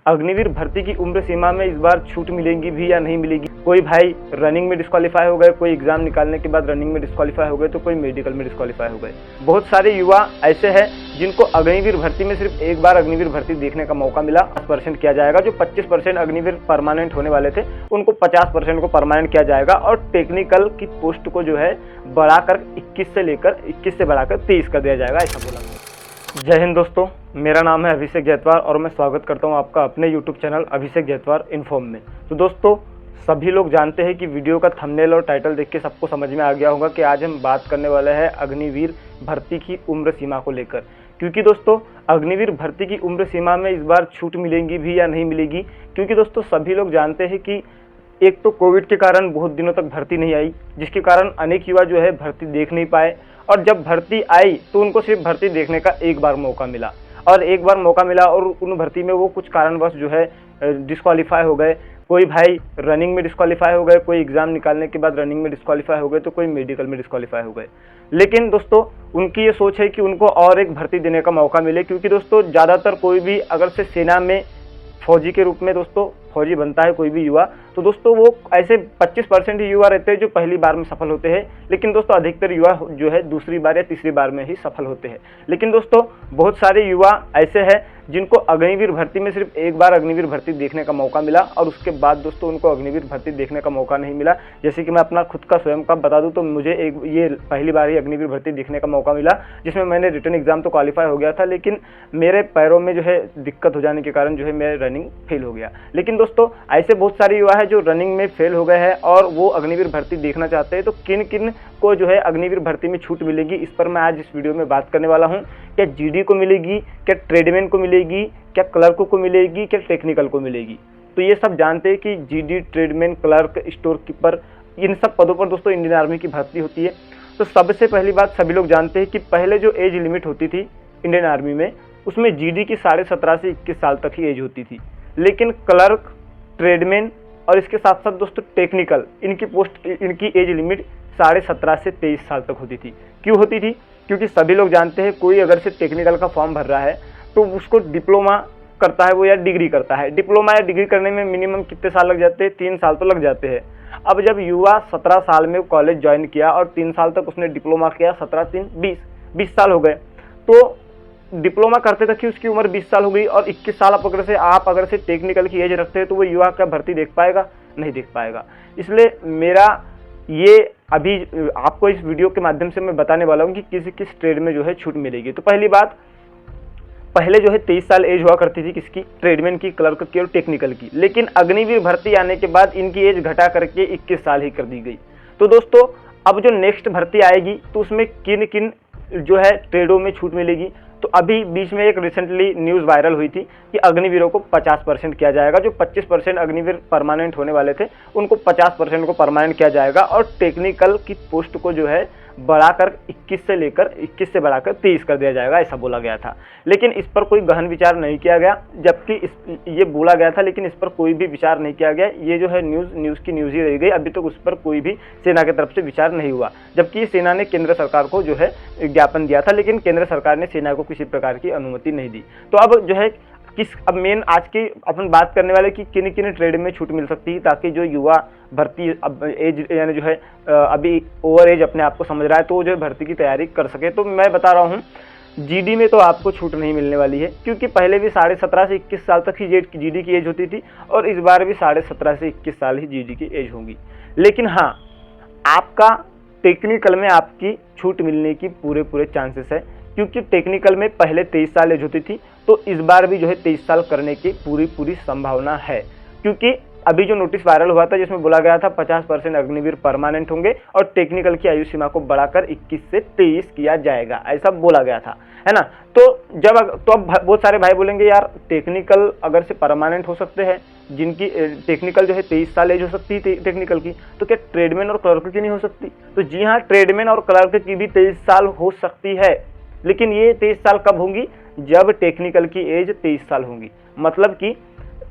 अग्निवीर भर्ती की उम्र सीमा में इस बार छूट मिलेगी भी या नहीं मिलेगी। कोई भाई रनिंग में डिस्क्वालीफाई हो गए, कोई एग्जाम निकालने के बाद रनिंग में डिस्क्वालीफाई हो गए, तो कोई मेडिकल में डिस्क्वालीफाई हो गए। बहुत सारे युवा ऐसे हैं जिनको अग्निवीर भर्ती में सिर्फ एक बार अग्निवीर भर्ती देखने का मौका मिला। 50% किया जाएगा। जो 25% अग्निवीर परमानेंट होने वाले थे उनको 50% को परमानेंट किया जाएगा और टेक्निकल की पोस्ट को जो है बढ़ाकर 21 से बढ़ाकर 23 कर दिया जाएगा, ऐसा बोला। जय हिंद दोस्तों, मेरा नाम है अभिषेक जैतवार और मैं स्वागत करता हूं आपका अपने YouTube चैनल अभिषेक जैतवार इन्फॉर्म में। तो दोस्तों, सभी लोग जानते हैं कि वीडियो का थंबनेल और टाइटल देख के सबको समझ में आ गया होगा कि आज हम बात करने वाले हैं अग्निवीर भर्ती की उम्र सीमा को लेकर। क्योंकि दोस्तों, अग्निवीर भर्ती की उम्र सीमा में इस बार छूट मिलेगी भी या नहीं मिलेगी। क्योंकि दोस्तों, सभी लोग जानते हैं कि एक तो कोविड के कारण बहुत दिनों तक भर्ती नहीं आई, जिसके कारण अनेक युवा जो है भर्ती देख नहीं पाए, और जब भर्ती आई तो उनको सिर्फ भर्ती देखने का एक बार मौका मिला और उन भर्ती में वो कुछ कारणवश जो है डिस्क्वालीफाई हो गए। कोई भाई रनिंग में डिस्क्वालीफाई हो गए, कोई एग्जाम निकालने के बाद रनिंग में डिस्क्वालीफाई हो गए, तो कोई मेडिकल में डिस्क्वालीफाई हो गए। लेकिन दोस्तों, उनकी ये सोच है कि उनको और एक भर्ती देने का मौका मिले। क्योंकि दोस्तों, ज़्यादातर कोई भी अगर से सेना में फौजी के रूप में दोस्तों फौजी बनता है कोई भी युवा, तो दोस्तों वो ऐसे 25% ही युवा रहते हैं जो पहली बार में सफल होते हैं। लेकिन दोस्तों, अधिकतर युवा जो है दूसरी बार या तीसरी बार में ही सफल होते हैं। लेकिन दोस्तों, बहुत सारे युवा ऐसे हैं जिनको अग्निवीर भर्ती में सिर्फ एक बार अग्निवीर भर्ती देखने का मौका मिला और उसके बाद दोस्तों उनको अग्निवीर भर्ती देखने का मौका नहीं मिला। जैसे कि मैं अपना खुद का स्वयं का बता दूं तो मुझे ये पहली बार ही अग्निवीर भर्ती देखने का मौका मिला, जिसमें मैंने रिटन एग्जाम तो क्वालिफाई हो गया था, लेकिन मेरे पैरों में जो है दिक्कत हो जाने के कारण जो है मेरा रनिंग फेल हो गया। लेकिन दोस्तों, ऐसे बहुत सारे युवा है जो रनिंग में फेल हो गए हैं और वो अग्निवीर भर्ती देखना चाहते हैं। तो किन किन को जो है अग्निवीर भर्ती में छूट मिलेगी, इस पर मैं आज इस वीडियो में बात करने वाला हूं। क्या जीडी को मिलेगी, क्या ट्रेडमैन को मिलेगी, क्या क्लर्क को मिलेगी, क्या टेक्निकल को मिलेगी। तो ये सब जानते हैं कि GD, tradesman, clerk, store keeper, इन सब पदों पर दोस्तों इंडियन आर्मी की भर्ती होती है। तो सबसे पहली बात, सभी लोग जानते हैं कि पहले जो एज लिमिट होती थी इंडियन आर्मी में, उसमें जीडी की 17.5 से 21 साल तक ही एज होती थी। लेकिन क्लर्क, ट्रेडमैन और इसके साथ साथ दोस्तों टेक्निकल, इनकी एज लिमिट 17.5 से 23 साल तक होती थी। क्यों होती थी? क्योंकि सभी लोग जानते हैं कोई अगर से टेक्निकल का फॉर्म भर रहा है तो उसको डिप्लोमा करता है वो या डिग्री करता है। डिप्लोमा या डिग्री करने में मिनिमम कितने साल लग जाते हैं? 3 साल तो लग जाते हैं। अब जब युवा 17 साल में कॉलेज ज्वाइन किया और 3 साल तक उसने डिप्लोमा किया, 17 3 20 साल हो गए। तो डिप्लोमा करते तक ही उसकी उम्र 20 साल हो गई और 21 साल आप अगर से टेक्निकल की एज रखते हैं तो वो युवा क्या भर्ती देख पाएगा? नहीं देख पाएगा। इसलिए मेरा ये अभी आपको इस वीडियो के माध्यम से मैं बताने वाला हूँ कि किस ट्रेड में जो है छूट मिलेगी। तो पहली बात, पहले जो है 23 साल एज हुआ करती थी किसकी? ट्रेडमैन की, क्लर्क की और टेक्निकल की। लेकिन अग्निवीर भर्ती आने के बाद इनकी एज घटा करके 21 साल ही कर दी गई। तो दोस्तों, अब जो नेक्स्ट भर्ती आएगी तो उसमें किन किन जो है ट्रेडों में छूट मिलेगी। तो अभी बीच में एक रिसेंटली न्यूज़ वायरल हुई थी कि अग्निवीरों को 50% किया जाएगा। जो 25% अग्निवीर परमानेंट होने वाले थे उनको 50% को परमानेंट किया जाएगा और टेक्निकल की पोस्ट को जो है बढ़ाकर 21 से बढ़ाकर 23 कर दिया जाएगा, ऐसा बोला गया था। लेकिन इस पर कोई गहन विचार नहीं किया गया, जबकि ये बोला गया था लेकिन इस पर कोई भी विचार नहीं किया गया। ये जो है न्यूज़ की न्यूज़ ही रह गई। अभी तक उस पर कोई भी सेना की तरफ से विचार नहीं हुआ, जबकि सेना ने केंद्र सरकार को जो है ज्ञापन दिया था, लेकिन केंद्र सरकार ने सेना को किसी प्रकार की अनुमति नहीं दी। तो अब जो है अब मेन आज की अपन बात करने वाले कि किन किन ट्रेड में छूट मिल सकती है, ताकि जो युवा भर्ती अब एज यानी जो है अभी ओवर एज अपने आप को समझ रहा है तो वो जो है भर्ती की तैयारी कर सके। तो मैं बता रहा हूँ, जीडी में तो आपको छूट नहीं मिलने वाली है, क्योंकि पहले भी 17.5 से 21 साल तक ही जीडी की एज होती थी और इस बार भी 17.5 से 21 साल ही जीडी की एज होगी। लेकिन हाँ, आपका टेक्निकल में आपकी छूट मिलने की पूरे चांसेस है, क्योंकि टेक्निकल में पहले 23 साल एज होती थी, तो इस बार भी जो है 23 साल करने की पूरी संभावना है। क्योंकि अभी जो नोटिस वायरल हुआ था जिसमें बोला गया था 50% अग्निवीर परमानेंट होंगे और टेक्निकल की आयु सीमा को बढ़ाकर 21 से 23 किया जाएगा, ऐसा बोला गया था, है ना। तो अब बहुत सारे भाई बोलेंगे यार टेक्निकल अगर से परमानेंट हो सकते हैं, जिनकी टेक्निकल जो है 23 साल एज हो सकती है टेक्निकल की, तो क्या ट्रेडमैन और क्लर्क की नहीं हो सकती? तो जी हाँ, ट्रेडमैन और क्लर्क की भी 23 साल हो सकती है, लेकिन ये 23 साल कब होंगी? जब टेक्निकल की एज 23 साल होंगी। मतलब कि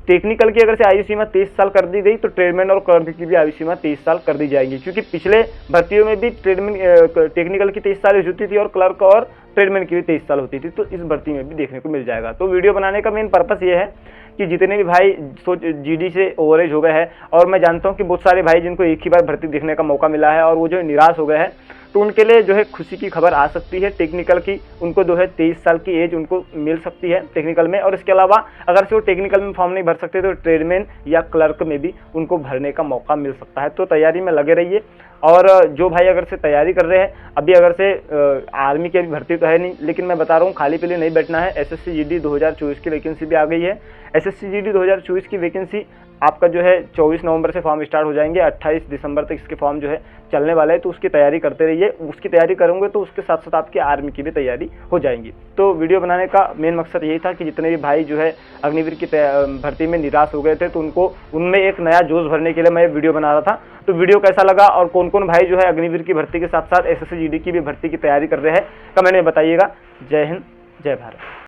टेक्निकल की अगर से आयु सीमा 23 साल कर दी गई तो ट्रेडमैन और क्लर्क की भी आयु सीमा 23 साल कर दी जाएगी, क्योंकि पिछले भर्तियों में भी टेक्निकल की 23 साल एज होती थी और क्लर्क और ट्रेडमैन की भी 23 साल होती थी, तो इस भर्ती में भी देखने को मिल जाएगा। तो वीडियो बनाने का मेन पर्पस ये है कि जितने भी भाई जीडी से ओवरेज हो गए हैं, और मैं जानता हूँ कि बहुत सारे भाई जिनको एक ही बार भर्ती देखने का मौका मिला है और वो जो निराश हो गए हैं, तो उनके लिए जो है खुशी की खबर आ सकती है टेक्निकल की। उनको जो है 23 साल की एज उनको मिल सकती है टेक्निकल में, और इसके अलावा अगर से वो टेक्निकल में फॉर्म नहीं भर सकते तो ट्रेडमैन या क्लर्क में भी उनको भरने का मौका मिल सकता है। तो तैयारी में लगे रहिए। और जो भाई अगर से तैयारी कर रहे हैं, अभी अगर से आर्मी की अभी भर्ती तो है नहीं, लेकिन मैं बता रहा हूँ खाली पे लिए नहीं बैठना है। एसएससी जीडी 2024 की वैकेंसी भी आ गई है। एसएससी जीडी 2024 की वैकेंसी आपका जो है 24 नवंबर से फॉर्म स्टार्ट हो जाएंगे, 28 दिसंबर तक इसके फॉर्म जो है चलने वाला है। तो उसकी तैयारी करते रहिए। उसकी तैयारी करोगे तो उसके साथ साथ आपकी आर्मी की भी तैयारी हो जाएंगी। तो वीडियो बनाने का मेन मकसद यही था कि जितने भी भाई जो है अग्निवीर की भर्ती में निराश हो गए थे, तो उनको उनमें एक नया जोश भरने के लिए मैं वीडियो बना रहा था। तो वीडियो कैसा लगा और कौन कौन भाई जो है अग्निवीर की भर्ती के साथ साथ एसएससी जीडी की भी भर्ती की तैयारी कर रहे हैं, कमेंट में बताइएगा। जय हिंद, जय भारत।